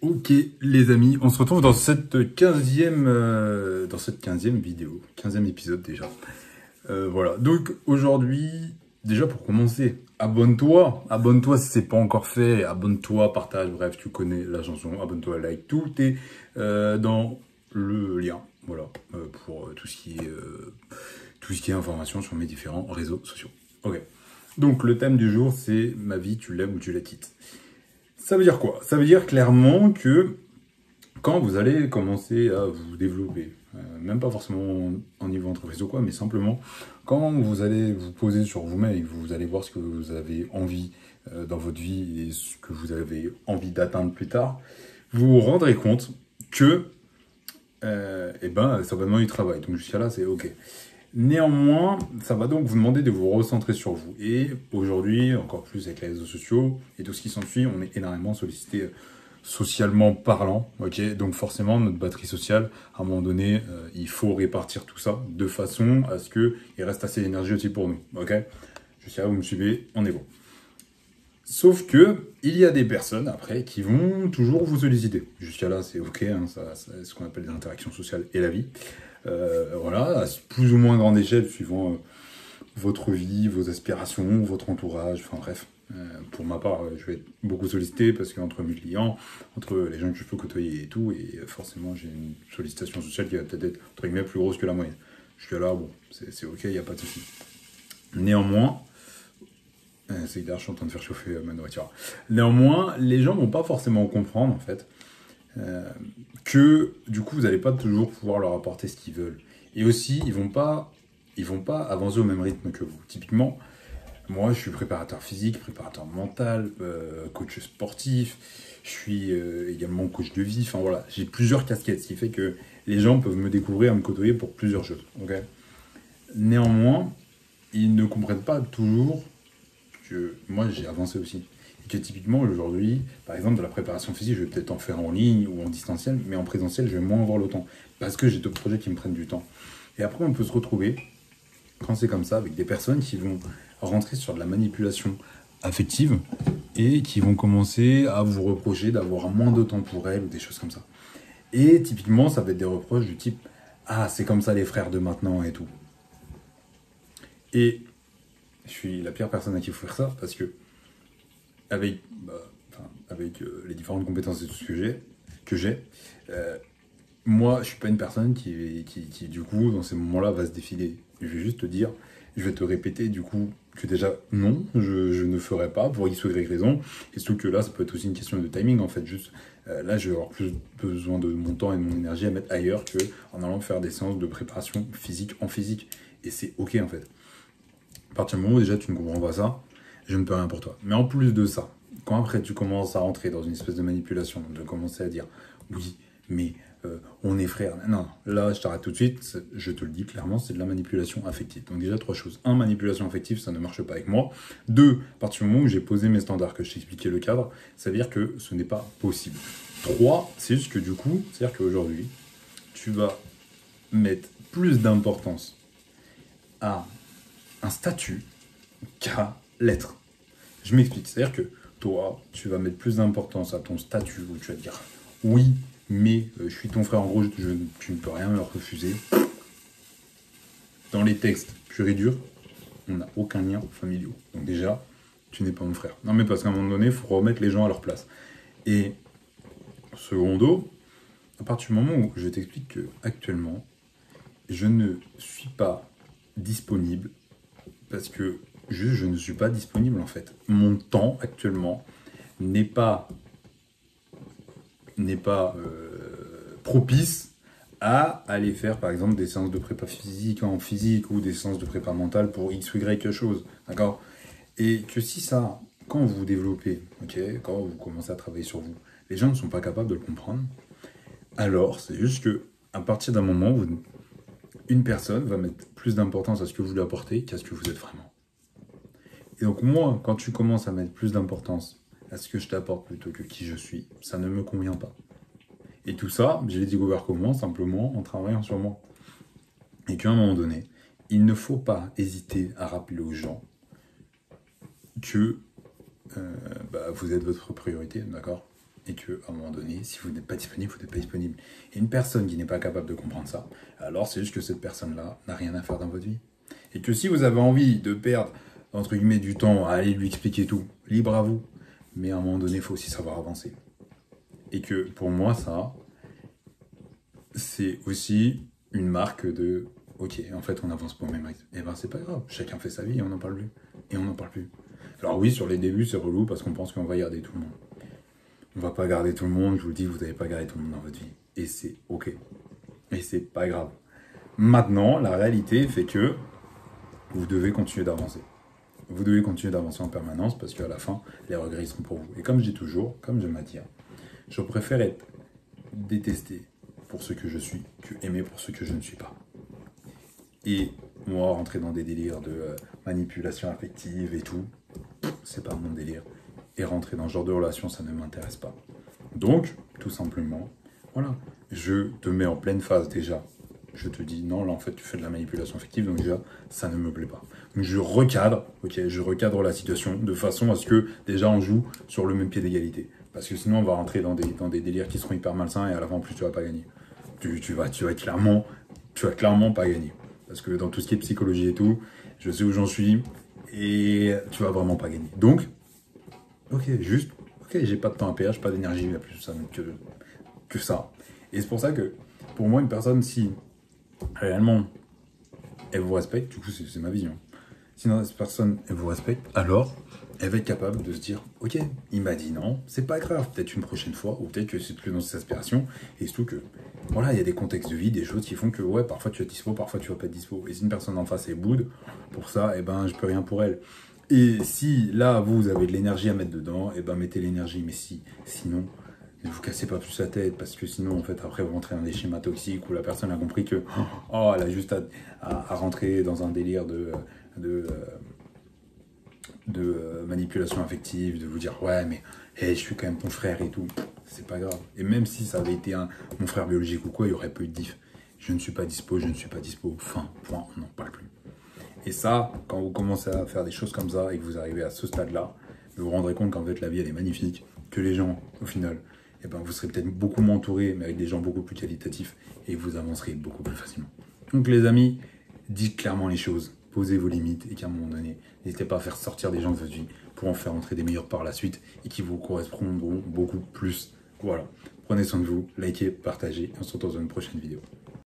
Ok les amis, on se retrouve dans cette 15e, vidéo, 15e épisode déjà. Voilà, donc aujourd'hui, déjà pour commencer, abonne-toi si c'est pas encore fait, abonne-toi, partage, bref, tu connais la chanson, abonne-toi, like, tout est dans le lien, voilà, pour tout ce qui est information sur mes différents réseaux sociaux. Ok, donc le thème du jour c'est ma vie, tu l'aimes ou tu la quittes. Ça veut dire quoi? Ça veut dire clairement que quand vous allez commencer à vous développer, même pas forcément en niveau entreprise ou quoi, mais simplement quand vous allez vous poser sur vous-même et que vous allez voir ce que vous avez envie dans votre vie et ce que vous avez envie d'atteindre plus tard, vous vous rendrez compte que ça va demander du travail. Donc jusqu'à là, c'est ok. Néanmoins, ça va donc vous demander de vous recentrer sur vous. Et aujourd'hui, encore plus avec les réseaux sociaux et tout ce qui s'ensuit, on est énormément sollicité socialement parlant. Ok, donc forcément, notre batterie sociale, à un moment donné, il faut répartir tout ça de façon à ce qu'il reste assez d'énergie aussi pour nous. Ok, jusqu'à là, vous me suivez, on est bon. Sauf que, il y a des personnes, après, qui vont toujours vous solliciter. Jusqu'à là, c'est ok, hein, ça, c'est ce qu'on appelle les interactions sociales et la vie. Voilà, à plus ou moins grande échelle, suivant votre vie, vos aspirations, votre entourage, enfin bref. Pour ma part, je vais être beaucoup sollicité parce qu'entre mes clients, entre les gens que je peux côtoyer et tout, et forcément, j'ai une sollicitation sociale qui va peut-être être, entre guillemets, plus grosse que la moyenne. Jusqu'à là, bon, c'est ok, il n'y a pas de souci. Néanmoins, c'est d'ailleurs, je suis en train de faire chauffer ma nourriture. Néanmoins, les gens vont pas forcément comprendre, en fait, que du coup, vous n'allez pas toujours pouvoir leur apporter ce qu'ils veulent. Et aussi, ils vont pas avancer au même rythme que vous. Typiquement, moi, je suis préparateur physique, préparateur mental, coach sportif. Je suis également coach de vie. Enfin voilà, j'ai plusieurs casquettes, ce qui fait que les gens peuvent me découvrir, me côtoyer pour plusieurs choses. Okay. Néanmoins, ils ne comprennent pas toujours que moi, j'ai avancé aussi. Et que typiquement, aujourd'hui, par exemple, de la préparation physique, je vais peut-être en faire en ligne ou en distanciel, mais en présentiel, je vais moins avoir le temps. Parce que j'ai d'autres projets qui me prennent du temps. Et après, on peut se retrouver, quand c'est comme ça, avec des personnes qui vont rentrer sur de la manipulation affective et qui vont commencer à vous reprocher d'avoir moins de temps pour elles ou des choses comme ça. Et typiquement, ça va être des reproches du type « Ah, c'est comme ça les frères de maintenant et tout ». Et je suis la pire personne à qui faut faire ça parce que avec les différentes compétences et tout ce que j'ai, moi, je suis pas une personne qui, du coup, dans ces moments-là, va se défiler. Je vais juste te dire, je vais te répéter, du coup, que déjà, non, je ne ferai pas, pour X ou Y raison. Et surtout que là, ça peut être aussi une question de timing, en fait. Juste, là, je vais avoir plus besoin de mon temps et de mon énergie à mettre ailleurs qu'en allant faire des séances de préparation physique en physique. Et c'est ok, en fait. À partir du moment où déjà tu ne comprends pas ça, je ne peux rien pour toi. Mais en plus de ça, quand après tu commences à rentrer dans une espèce de manipulation, de commencer à dire oui, mais on est frères. Non, là je t'arrête tout de suite, je te le dis clairement, c'est de la manipulation affective. Donc déjà trois choses. Un, manipulation affective, ça ne marche pas avec moi. Deux, à partir du moment où j'ai posé mes standards, que je t'expliquais le cadre, ça veut dire que ce n'est pas possible. Trois, c'est juste que du coup, c'est-à-dire qu'aujourd'hui, tu vas mettre plus d'importance à un statut qu'à l'être. Je m'explique. C'est-à-dire que toi, tu vas mettre plus d'importance à ton statut où tu vas te dire oui, mais je suis ton frère, en gros, tu ne peux rien me refuser. Dans les textes purs et durs, on n'a aucun lien familial. Donc déjà, tu n'es pas mon frère. Non mais parce qu'à un moment donné, il faut remettre les gens à leur place. Et secondo, à partir du moment où je t'explique que actuellement, je ne suis pas disponible parce que juste je ne suis pas disponible en fait. Mon temps actuellement n'est pas propice à aller faire par exemple des séances de prépa physique en physique ou des séances de prépa mentale pour X ou Y chose, d'accord? Et que si ça, quand vous vous développez, ok, quand vous commencez à travailler sur vous, les gens ne sont pas capables de le comprendre, alors c'est juste que à partir d'un moment où une personne va mettre plus d'importance à ce que vous lui apportez qu'à ce que vous êtes vraiment. Et donc moi, quand tu commences à mettre plus d'importance à ce que je t'apporte plutôt que qui je suis, ça ne me convient pas. Et tout ça, je l'ai découvert comment? Simplement en travaillant sur moi. Et qu'à un moment donné, il ne faut pas hésiter à rappeler aux gens que vous êtes votre priorité, d'accord? et qu'à un moment donné, si vous n'êtes pas disponible, vous n'êtes pas disponible. Et une personne qui n'est pas capable de comprendre ça, alors c'est juste que cette personne-là n'a rien à faire dans votre vie. Et que si vous avez envie de perdre, entre guillemets, du temps à aller lui expliquer tout, libre à vous. Mais à un moment donné, il faut aussi savoir avancer. Et que pour moi, ça, c'est aussi une marque de ok, en fait, on avance pas au même rythme. Et ben, c'est pas grave. Chacun fait sa vie et on n'en parle plus. Et on n'en parle plus. Alors oui, sur les débuts, c'est relou parce qu'on pense qu'on va garder tout le monde. On va pas garder tout le monde. Je vous le dis, vous n'allez pas garder tout le monde dans votre vie. Et c'est ok. Et c'est pas grave. Maintenant, la réalité fait que vous devez continuer d'avancer. Vous devez continuer d'avancer en permanence parce qu'à la fin, les regrets seront pour vous. Et comme je dis toujours, comme j'aime à dire, je préfère être détesté pour ce que je suis que aimé pour ce que je ne suis pas. Et moi, rentrer dans des délires de manipulation affective et tout, c'est pas mon délire. Et rentrer dans ce genre de relation, ça ne m'intéresse pas. Donc, tout simplement, voilà, je te mets en pleine phase déjà. Je te dis, non, là, en fait, tu fais de la manipulation affective, donc déjà, ça ne me plaît pas. Donc, je recadre la situation de façon à ce que, déjà, on joue sur le même pied d'égalité. Parce que sinon, on va rentrer dans des délires qui seront hyper malsains, et à la fin, en plus, tu vas pas gagner. Tu vas clairement pas gagner. Parce que dans tout ce qui est psychologie et tout, je sais où j'en suis, et tu vas vraiment pas gagner. Donc, ok, j'ai pas de temps à perdre, j'ai pas d'énergie, il plus ça que ça. Et c'est pour ça que, pour moi, une personne, si réellement elle vous respecte, du coup, c'est ma vision. Si cette personne, elle vous respecte, alors elle va être capable de se dire, ok, il m'a dit non, c'est pas grave, peut-être une prochaine fois, ou peut-être que c'est plus dans ses aspirations, et surtout que, voilà, il y a des contextes de vie, des choses qui font que, ouais, parfois tu es dispo, parfois tu vas pas être dispo. Et si une personne en face est boude, pour ça, eh ben, je peux rien pour elle. Et si, là, vous avez de l'énergie à mettre dedans, eh ben, mettez l'énergie, mais sinon, ne vous cassez pas plus la tête, parce que sinon, en fait, après, vous rentrez dans des schémas toxiques où la personne a compris que, oh, elle a juste à rentrer dans un délire de manipulation affective, de vous dire ouais mais hey, je suis quand même ton frère et tout, c'est pas grave. Et même si ça avait été mon frère biologique ou quoi, il n'y aurait pas eu de diff. Je ne suis pas dispo, fin, point, on n'en parle plus. Et ça, quand vous commencez à faire des choses comme ça et que vous arrivez à ce stade-là, vous vous rendrez compte qu'en fait la vie elle est magnifique, que les gens, au final, eh ben, vous serez peut-être beaucoup moins entouré, mais avec des gens beaucoup plus qualitatifs et vous avancerez beaucoup plus facilement. Donc les amis, dites clairement les choses. Posez vos limites et qu'à un moment donné, n'hésitez pas à faire sortir des gens de votre vie pour en faire entrer des meilleurs par la suite et qui vous correspondront beaucoup plus. Voilà. Prenez soin de vous, likez, partagez et on se retrouve dans une prochaine vidéo.